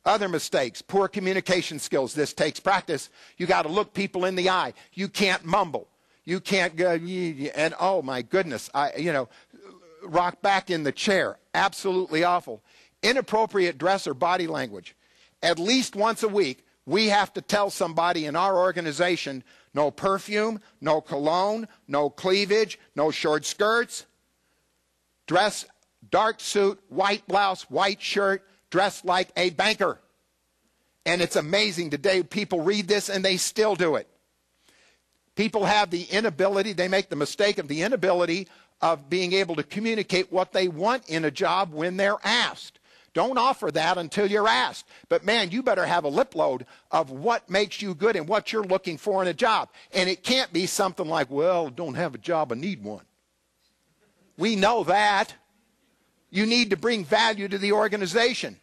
Other mistakes, poor communication skills. This takes practice. You got to look people in the eye. You can't mumble. You can't go, and oh my goodness, rock back in the chair. Absolutely awful. Inappropriate dress or body language. At least once a week, we have to tell somebody in our organization, no perfume, no cologne, no cleavage, no short skirts. Dress, dark suit, white blouse, white shirt, dress like a banker. And it's amazing today, people read this and they still do it. People have the inability, they make the mistake of the inability of being able to communicate what they want in a job when they're asked. Don't offer that until you're asked. But man, you better have a lip load of what makes you good and what you're looking for in a job. And it can't be something like, well, don't have a job, I need one. We know that. You need to bring value to the organization.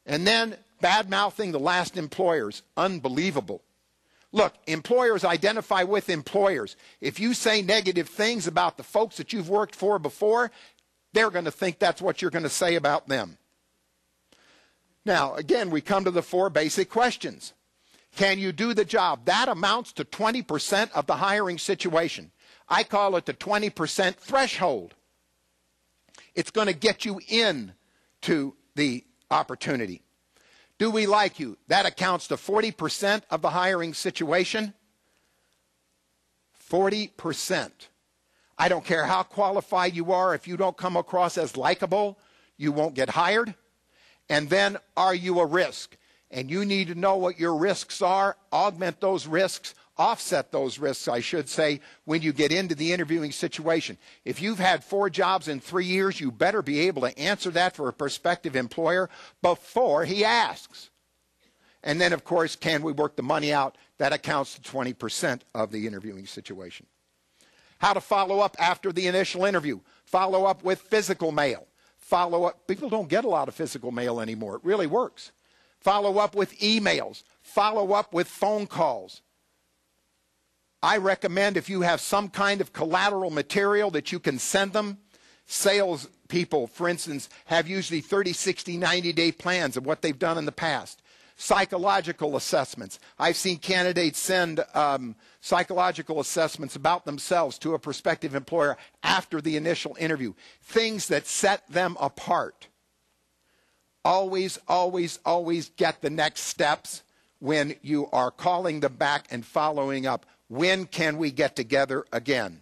And then bad-mouthing the last employers. Unbelievable. Look, employers identify with employers. If you say negative things about the folks that you've worked for before, they're going to think that's what you're going to say about them. Now, again, we come to the 4 basic questions. Can you do the job? That amounts to 20% of the hiring situation. I call it the 20% threshold. It's going to get you in to the opportunity. Do we like you? That accounts to 40% of the hiring situation. 40%. I don't care how qualified you are. If you don't come across as likable, you won't get hired. And then, are you a risk? And you need to know what your risks are, augment those risks, offset those risks, I should say, when you get into the interviewing situation. If you've had 4 jobs in 3 years, you better be able to answer that for a prospective employer before he asks. And then, of course, can we work the money out? That accounts to 20% of the interviewing situation. How to follow up after the initial interview. Follow up with physical mail. Follow up. People don't get a lot of physical mail anymore. It really works. Follow up with emails. Follow up with phone calls. I recommend if you have some kind of collateral material that you can send them. Sales people, for instance, have usually 30, 60, 90-day plans of what they've done in the past. Psychological assessments. I've seen candidates send psychological assessments about themselves to a prospective employer after the initial interview. Things that set them apart. Always, always, always get the next steps when you are calling them back and following up. When can we get together again?